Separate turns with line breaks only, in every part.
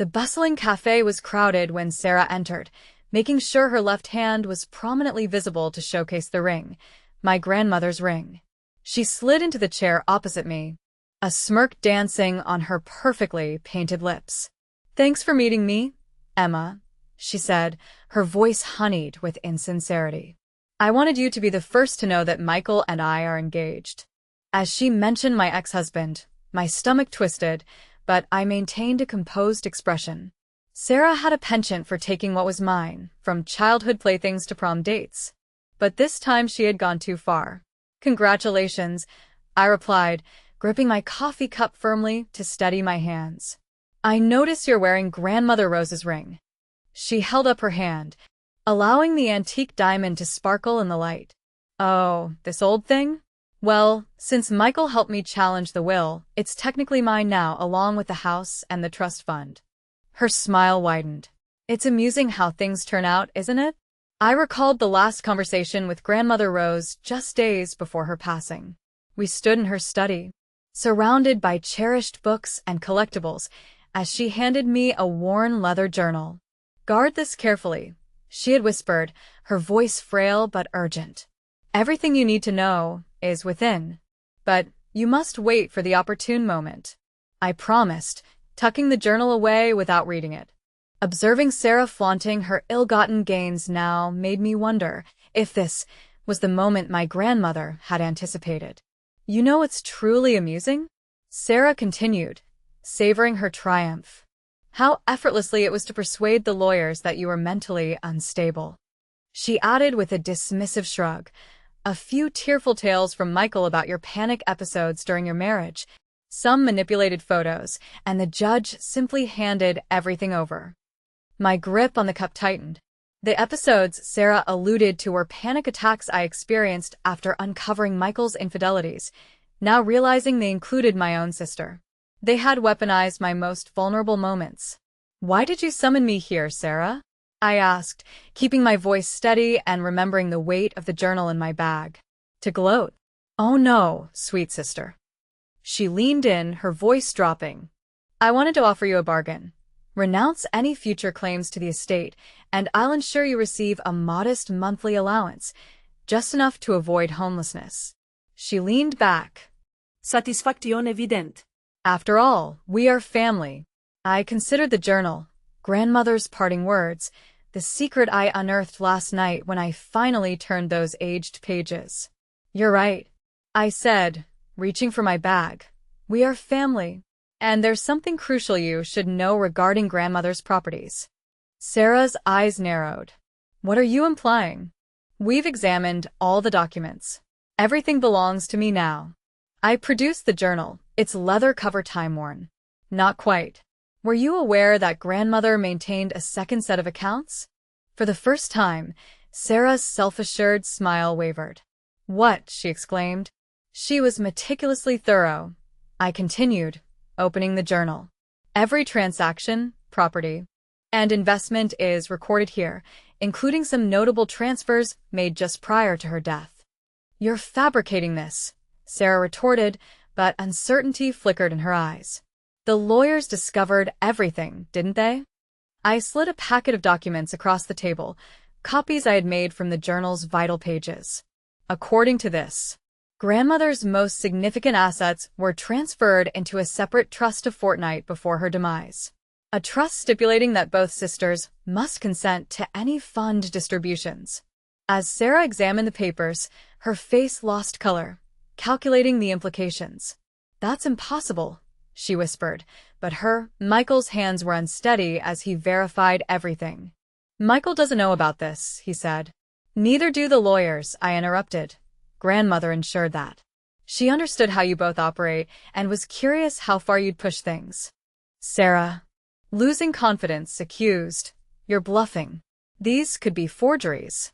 The bustling cafe was crowded when Sarah entered, making sure her left hand was prominently visible to showcase the ring, my grandmother's ring. She slid into the chair opposite me, a smirk dancing on her perfectly painted lips. "Thanks for meeting me, Emma," she said, her voice honeyed with insincerity. "I wanted you to be the first to know that Michael and I are engaged." As she mentioned my ex-husband, my stomach twisted, but I maintained a composed expression. Sarah had a penchant for taking what was mine, from childhood playthings to prom dates. But this time she had gone too far. "Congratulations," I replied, gripping my coffee cup firmly to steady my hands. "I notice you're wearing Grandmother Rose's ring." She held up her hand, allowing the antique diamond to sparkle in the light. "Oh, this old thing? Well, since Michael helped me challenge the will, it's technically mine now, along with the house and the trust fund." Her smile widened. "It's amusing how things turn out, isn't it?" I recalled the last conversation with Grandmother Rose just days before her passing. We stood in her study, surrounded by cherished books and collectibles, as she handed me a worn leather journal. "Guard this carefully," she had whispered, her voice frail but urgent. "Everything you need to know is within. But you must wait for the opportune moment," I promised, tucking the journal away without reading it. Observing Sarah flaunting her ill-gotten gains now made me wonder if this was the moment my grandmother had anticipated. "You know what's truly amusing?" Sarah continued, savoring her triumph. "How effortlessly it was to persuade the lawyers that you were mentally unstable." She added with a dismissive shrug, "A few tearful tales from Michael about your panic episodes during your marriage, some manipulated photos, and the judge simply handed everything over." My grip on the cup tightened. The episodes Sarah alluded to were panic attacks I experienced after uncovering Michael's infidelities, now realizing they included my own sister. They had weaponized my most vulnerable moments. "Why did you summon me here, Sarah?" I asked, keeping my voice steady and remembering the weight of the journal in my bag. "To gloat." "Oh no, sweet sister." She leaned in, her voice dropping. "I wanted to offer you a bargain. Renounce any future claims to the estate, and I'll ensure you receive a modest monthly allowance, just enough to avoid homelessness." She leaned back.
Satisfacción evidente.
"After all, we are family." I considered the journal, grandmother's parting words, the secret I unearthed last night when I finally turned those aged pages. "You're right," I said, reaching for my bag. "We are family. And there's something crucial you should know regarding grandmother's properties." Sarah's eyes narrowed. "What are you implying?" "We've examined all the documents. Everything belongs to me now." I produced the journal, its leather cover time-worn. "Not quite. Were you aware that grandmother maintained a second set of accounts?" For the first time, Sarah's self-assured smile wavered. "What?" she exclaimed. "She was meticulously thorough," I continued, opening the journal. "Every transaction, property, and investment is recorded here, including some notable transfers made just prior to her death." "You're fabricating this," Sarah retorted, but uncertainty flickered in her eyes. "The lawyers discovered everything, didn't they?" I slid a packet of documents across the table, copies I had made from the journal's vital pages. "According to this, grandmother's most significant assets were transferred into a separate trust a fortnight before her demise. A trust stipulating that both sisters must consent to any fund distributions." As Sarah examined the papers, her face lost color, calculating the implications. "That's impossible," she whispered, but Michael's hands were unsteady as he verified everything. "Michael doesn't know about this," he said. "Neither do the lawyers," I interrupted. "Grandmother ensured that. She understood how you both operate and was curious how far you'd push things." Sarah, losing confidence, accused, "You're bluffing. These could be forgeries."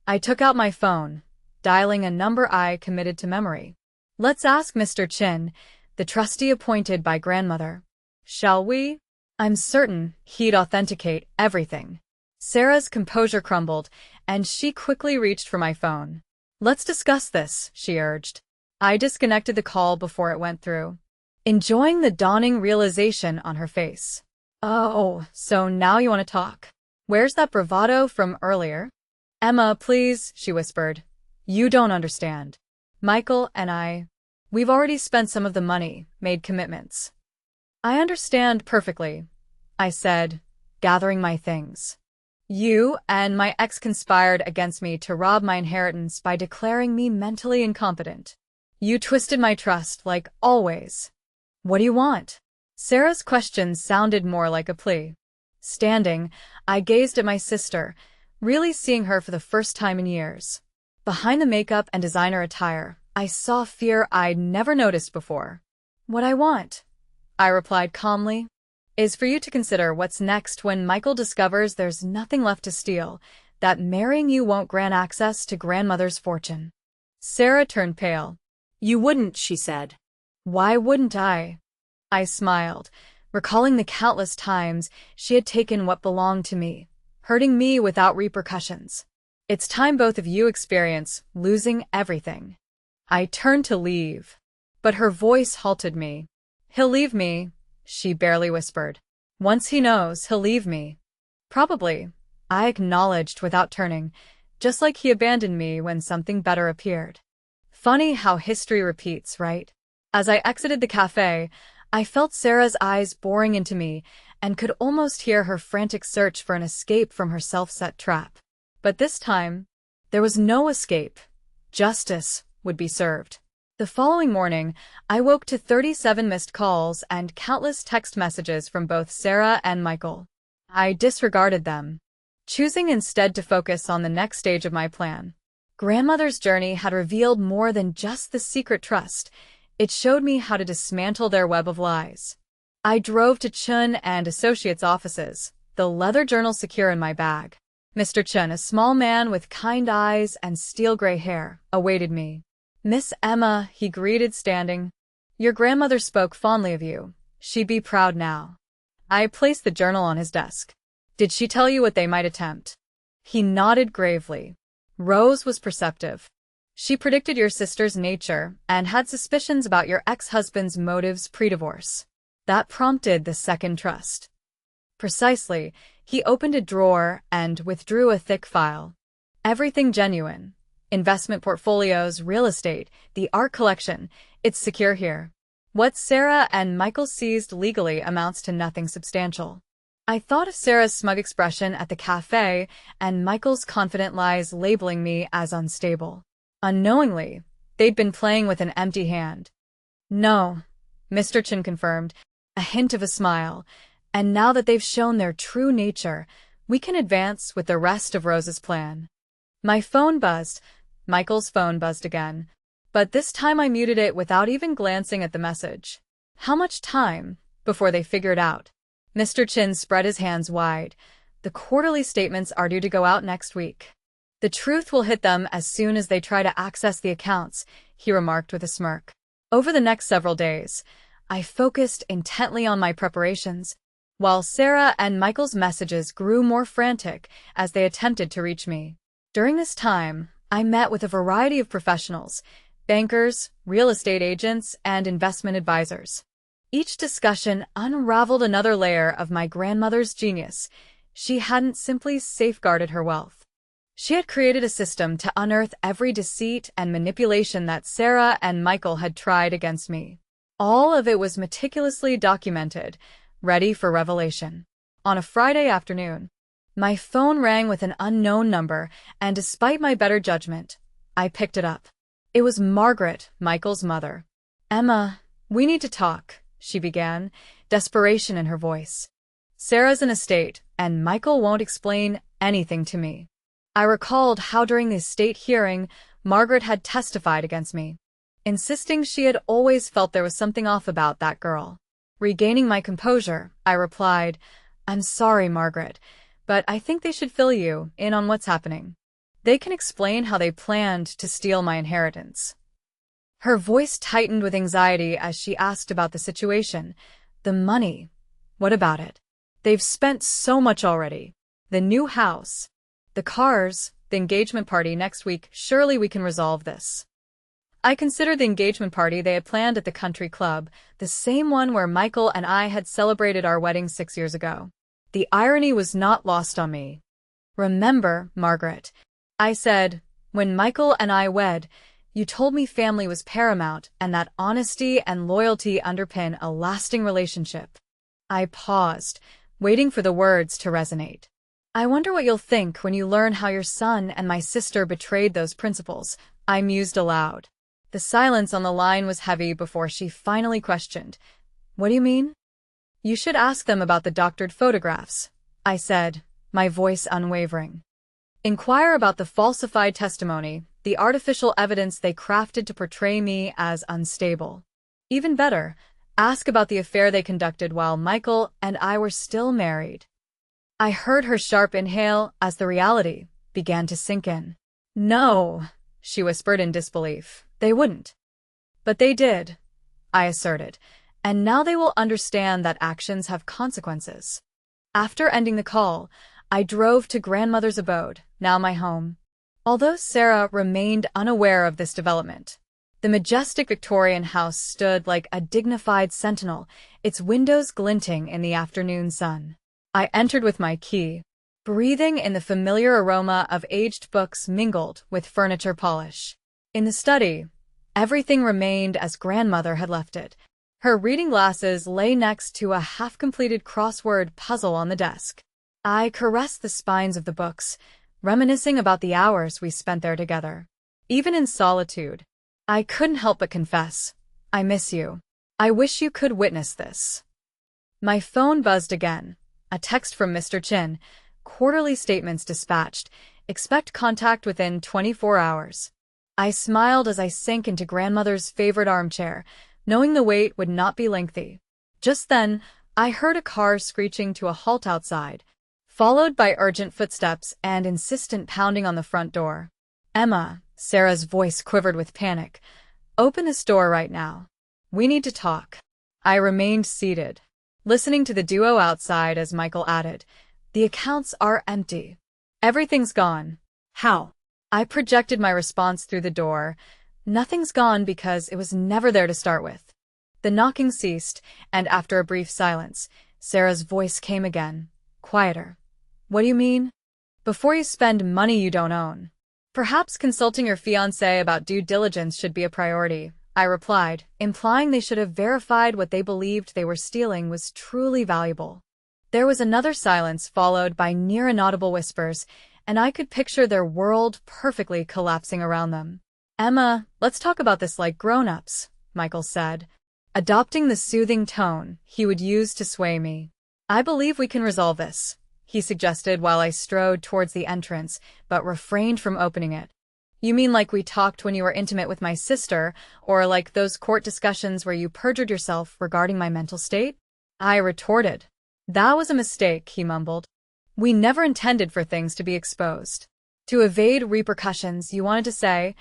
I took out my phone, dialing a number I committed to memory. "Let's ask Mr. Chin, the trustee appointed by grandmother. Shall we? I'm certain he'd authenticate everything." Sarah's composure crumbled, and she quickly reached for my phone. "Let's discuss this," she urged. I disconnected the call before it went through, enjoying the dawning realization on her face. Oh, so now you want to talk. Where's that bravado from earlier? Emma, please, she whispered. You don't understand. Michael and we've already spent some of the money, made commitments. I understand perfectly, I said, gathering my things. You and my ex conspired against me to rob my inheritance by declaring me mentally incompetent. You twisted my trust, like always. What do you want? Sarah's question sounded more like a plea. Standing, I gazed at my sister, really seeing her for the first time in years. Behind the makeup and designer attire, I saw fear I'd never noticed before. What I want, I replied calmly, is for you to consider what's next when Michael discovers there's nothing left to steal, that marrying you won't grant access to grandmother's fortune. Sarah turned pale.
You wouldn't, she said.
Why wouldn't I? I smiled, recalling the countless times she had taken what belonged to me, hurting me without repercussions. It's time both of you experience losing everything. I turned to leave, but her voice halted me. He'll leave me, she barely whispered. Once he knows, he'll leave me. Probably, I acknowledged without turning, just like he abandoned me when something better appeared. Funny how history repeats, right? As I exited the cafe, I felt Sarah's eyes boring into me and could almost hear her frantic search for an escape from her self-set trap. But this time, there was no escape. Justice would be served. The following morning, I woke to 37 missed calls and countless text messages from both Sarah and Michael. I disregarded them, choosing instead to focus on the next stage of my plan. Grandmother's journey had revealed more than just the secret trust. It showed me how to dismantle their web of lies. I drove to Chun and Associates' offices, the leather journal secure in my bag. Mr. Chun, a small man with kind eyes and steel-gray hair, awaited me. Miss Emma, he greeted, standing. Your grandmother spoke fondly of you. She'd be proud now. I placed the journal on his desk. Did she tell you what they might attempt? He nodded gravely. Rose was perceptive. She predicted your sister's nature and had suspicions about your ex-husband's motives pre-divorce. That prompted the second trust. Precisely, he opened a drawer and withdrew a thick file. Everything genuine. Investment portfolios, real estate, the art collection, it's secure here. What Sarah and Michael seized legally amounts to nothing substantial. I thought of Sarah's smug expression at the cafe and Michael's confident lies labeling me as unstable. Unknowingly, they'd been playing with an empty hand. No, Mr. Chin confirmed, a hint of a smile, and now that they've shown their true nature, we can advance with the rest of Rose's plan. My phone buzzed. Michael's phone buzzed again, but this time I muted it without even glancing at the message. How much time before they figure it out? Mr. Chin spread his hands wide. The quarterly statements are due to go out next week. The truth will hit them as soon as they try to access the accounts, he remarked with a smirk. Over the next several days, I focused intently on my preparations, while Sarah and Michael's messages grew more frantic as they attempted to reach me. During this time, I met with a variety of professionals, bankers, real estate agents, and investment advisors. Each discussion unraveled another layer of my grandmother's genius. She hadn't simply safeguarded her wealth. She had created a system to unearth every deceit and manipulation that Sarah and Michael had tried against me. All of it was meticulously documented, ready for revelation. On a Friday afternoon, my phone rang with an unknown number, and despite my better judgment, I picked it up. It was Margaret, Michael's mother. Emma, we need to talk, she began, desperation in her voice. Sarah's an estate, and Michael won't explain anything to me. I recalled how during the estate hearing, Margaret had testified against me, insisting she had always felt there was something off about that girl. Regaining my composure, I replied, I'm sorry, Margaret, but I think they should fill you in on what's happening. They can explain how they planned to steal my inheritance. Her voice tightened with anxiety as she asked about the situation. The money. What about it? They've spent so much already. The new house. The cars, the engagement party next week. Surely we can resolve this. I considered the engagement party they had planned at the country club, the same one where Michael and I had celebrated our wedding 6 years ago. The irony was not lost on me. "Remember, Margaret," I said, "when Michael and I wed, you told me family was paramount and that honesty and loyalty underpin a lasting relationship." I paused, waiting for the words to resonate. "I wonder what you'll think when you learn how your son and my sister betrayed those principles," I mused aloud. The silence on the line was heavy before she finally questioned. "What do you mean?" "You should ask them about the doctored photographs," I said, my voice unwavering. "Inquire about the falsified testimony, the artificial evidence they crafted to portray me as unstable. Even better, ask about the affair they conducted while Michael and I were still married." I heard her sharp inhale as the reality began to sink in. "No," she whispered in disbelief. "They wouldn't." "But they did," I asserted, "and now they will understand that actions have consequences." After ending the call, I drove to grandmother's abode, now my home. Although Sarah remained unaware of this development, the majestic Victorian house stood like a dignified sentinel, its windows glinting in the afternoon sun. I entered with my key, breathing in the familiar aroma of aged books mingled with furniture polish. In the study, everything remained as grandmother had left it. Her reading glasses lay next to a half-completed crossword puzzle on the desk. I caressed the spines of the books, reminiscing about the hours we spent there together. Even in solitude, I couldn't help but confess, "I miss you. I wish you could witness this." My phone buzzed again. A text from Mr. Chin. "Quarterly statements dispatched. Expect contact within 24 hours. I smiled as I sank into grandmother's favorite armchair, knowing the wait would not be lengthy. Just then, I heard a car screeching to a halt outside, followed by urgent footsteps and insistent pounding on the front door. "Emma," Sarah's voice quivered with panic, "open this door right now. We need to talk." I remained seated, listening to the duo outside as Michael added, "The accounts are empty. Everything's gone."
How?
I projected my response through the door. "Nothing's gone because it was never there to start with." The knocking ceased, and after a brief silence, Sarah's voice came again, quieter. "What do you mean?" "Before you spend money you don't own. Perhaps consulting your fiancé about due diligence should be a priority," I replied, implying they should have verified what they believed they were stealing was truly valuable. There was another silence followed by near inaudible whispers, and I could picture their world perfectly collapsing around them. "Emma, let's talk about this like grown-ups," Michael said, adopting the soothing tone he would use to sway me. "I believe we can resolve this," he suggested while I strode towards the entrance, but refrained from opening it. "You mean like we talked when you were intimate with my sister, or like those court discussions where you perjured yourself regarding my mental state?" I retorted. "That was a mistake," he mumbled. "We never intended for things to be exposed." To evade repercussions, you wanted to say,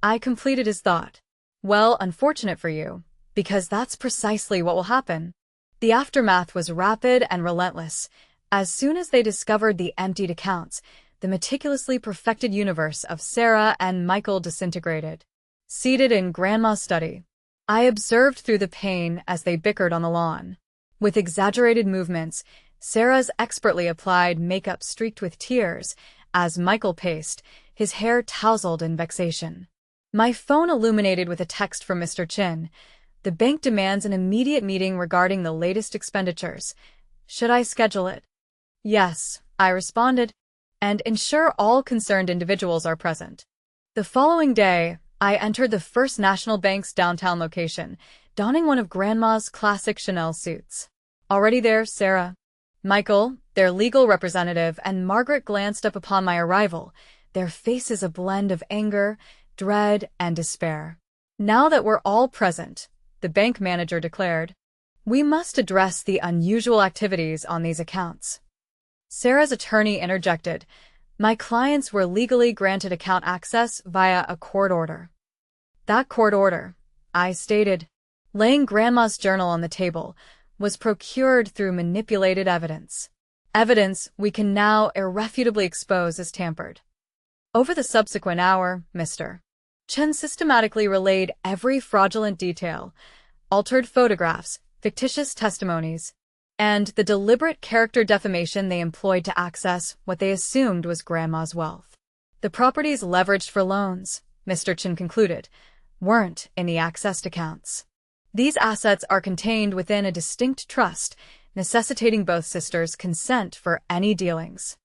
I completed his thought. "Well, unfortunate for you, because that's precisely what will happen." The aftermath was rapid and relentless. As soon as they discovered the emptied accounts, the meticulously perfected universe of Sarah and Michael disintegrated. Seated in Grandma's study, I observed through the pain as they bickered on the lawn. With exaggerated movements, Sarah's expertly applied makeup streaked with tears, as Michael paced, his hair tousled in vexation. My phone illuminated with a text from Mr. Chin. "The bank demands an immediate meeting regarding the latest expenditures. Should I schedule it?" "Yes," I responded, "and ensure all concerned individuals are present." The following day, I entered the First National Bank's downtown location, donning one of Grandma's classic Chanel suits. "Already there, Sarah?" Michael, their legal representative, and Margaret glanced up upon my arrival, their faces a blend of anger, dread, and despair. "Now that we're all present," the bank manager declared, "we must address the unusual activities on these accounts." Sarah's attorney interjected, "My clients were legally granted account access via a court order." "That court order," I stated, laying Grandma's journal on the table, "was procured through manipulated evidence. Evidence we can now irrefutably expose as tampered." Over the subsequent hour, Mr. Chen systematically relayed every fraudulent detail, altered photographs, fictitious testimonies, and the deliberate character defamation they employed to access what they assumed was Grandma's wealth. The properties leveraged for loans, Mr. Chen concluded, weren't in the accessed accounts. These assets are contained within a distinct trust, necessitating both sisters' consent for any dealings.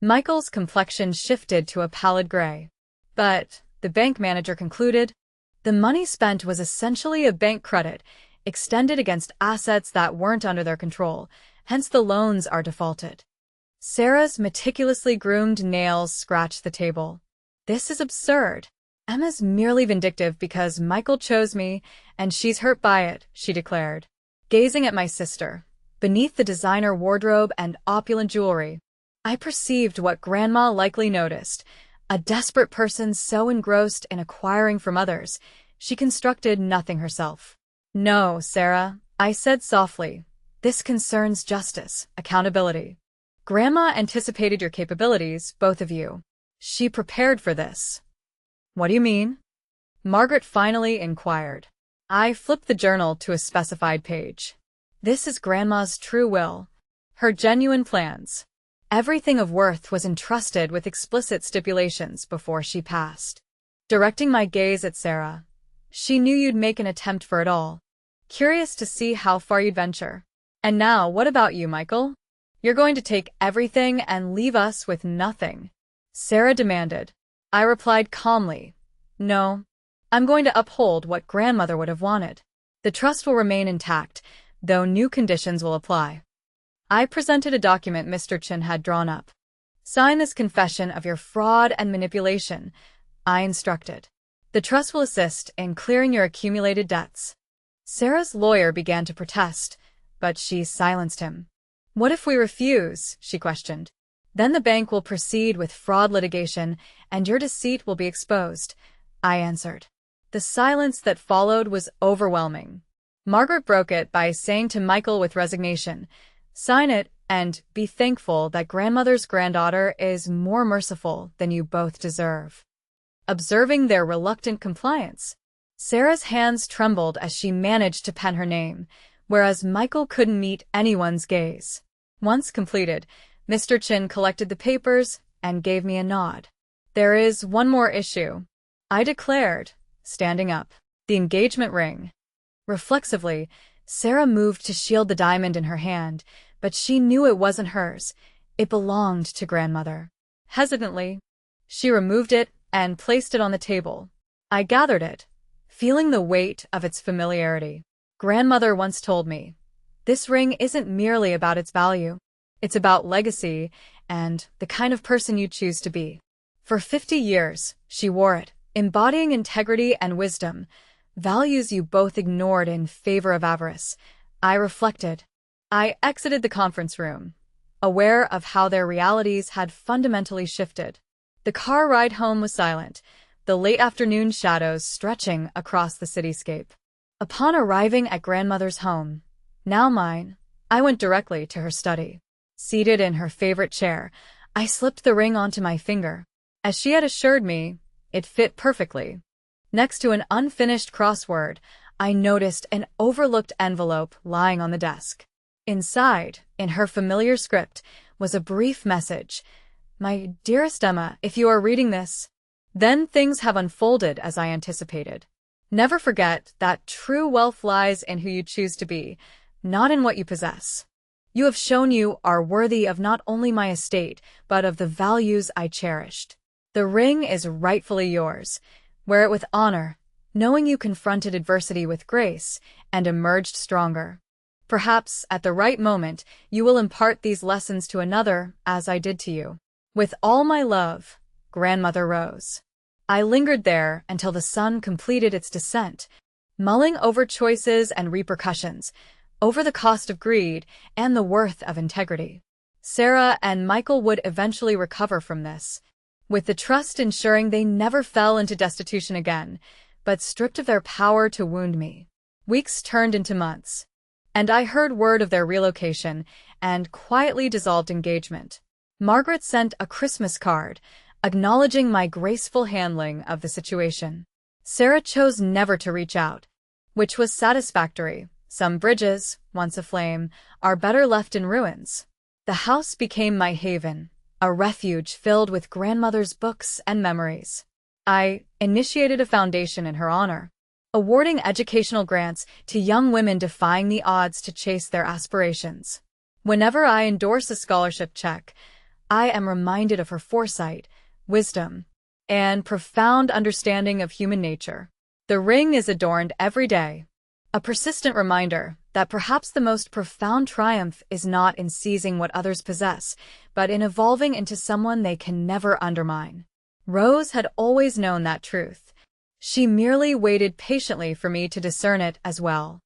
Michael's complexion shifted to a pallid gray. But, the bank manager concluded, the money spent was essentially a bank credit, extended against assets that weren't under their control, hence the loans are defaulted. Sarah's meticulously groomed nails scratched the table. This is absurd. Emma's merely vindictive because Michael chose me, and she's hurt by it, she declared, gazing at my sister. Beneath the designer wardrobe and opulent jewelry, I perceived what Grandma likely noticed, a desperate person so engrossed in acquiring from others, she constructed nothing herself. No, Sarah, I said softly. This concerns justice, accountability. Grandma anticipated your capabilities, both of you. She prepared for this. What do you mean? Margaret finally inquired. I flipped the journal to a specified page. This is Grandma's true will, her genuine plans. Everything of worth was entrusted with explicit stipulations before she passed. Directing my gaze at Sarah, she knew you'd make an attempt for it all. Curious to see how far you'd venture. And now, what about you, Michael? You're going to take everything and leave us with nothing? Sarah demanded. I replied calmly, no. I'm going to uphold what Grandmother would have wanted. The trust will remain intact, though new conditions will apply. I presented a document Mr. Chen had drawn up. Sign this confession of your fraud and manipulation, I instructed. The trust will assist in clearing your accumulated debts. Sarah's lawyer began to protest, but she silenced him. What if we refuse? She questioned. Then the bank will proceed with fraud litigation, and your deceit will be exposed, I answered. The silence that followed was overwhelming. Margaret broke it by saying to Michael with resignation, sign it and be thankful that Grandmother's granddaughter is more merciful than you both deserve. Observing their reluctant compliance, Sarah's hands trembled as she managed to pen her name, whereas Michael couldn't meet anyone's gaze. Once completed, Mr. Chen collected the papers and gave me a nod. There is one more issue, I declared, standing up. The engagement ring. Reflexively, Sarah moved to shield the diamond in her hand, but she knew it wasn't hers. It belonged to Grandmother. Hesitantly, she removed it and placed it on the table. I gathered it, feeling the weight of its familiarity. Grandmother once told me, this ring isn't merely about its value. It's about legacy and the kind of person you choose to be. For 50 years, she wore it, embodying integrity and wisdom, values you both ignored in favor of avarice. I reflected. I exited the conference room, aware of how their realities had fundamentally shifted. The car ride home was silent, the late afternoon shadows stretching across the cityscape. Upon arriving at Grandmother's home, now mine, I went directly to her study. Seated in her favorite chair, I slipped the ring onto my finger. As she had assured me, it fit perfectly. Next to an unfinished crossword, I noticed an overlooked envelope lying on the desk. Inside, in her familiar script, was a brief message. My dearest Emma, if you are reading this, then things have unfolded as I anticipated. Never forget that true wealth lies in who you choose to be, not in what you possess. You have shown you are worthy of not only my estate, but of the values I cherished. The ring is rightfully yours. Wear it with honor, knowing you confronted adversity with grace and emerged stronger. Perhaps, at the right moment, you will impart these lessons to another, as I did to you. With all my love, Grandmother rose. I lingered there until the sun completed its descent, mulling over choices and repercussions, over the cost of greed and the worth of integrity. Sarah and Michael would eventually recover from this, with the trust ensuring they never fell into destitution again, but stripped of their power to wound me. Weeks turned into months, and I heard word of their relocation and quietly dissolved engagement. Margaret sent a Christmas card, acknowledging my graceful handling of the situation. Sarah chose never to reach out, which was satisfactory. Some bridges, once aflame, are better left in ruins. The house became my haven, a refuge filled with grandmother's books and memories. I initiated a foundation in her honor, awarding educational grants to young women defying the odds to chase their aspirations. Whenever I endorse a scholarship check, I am reminded of her foresight, wisdom, and profound understanding of human nature. The ring is adorned every day, a persistent reminder that perhaps the most profound triumph is not in seizing what others possess, but in evolving into someone they can never undermine. Rose had always known that truth. She merely waited patiently for me to discern it as well.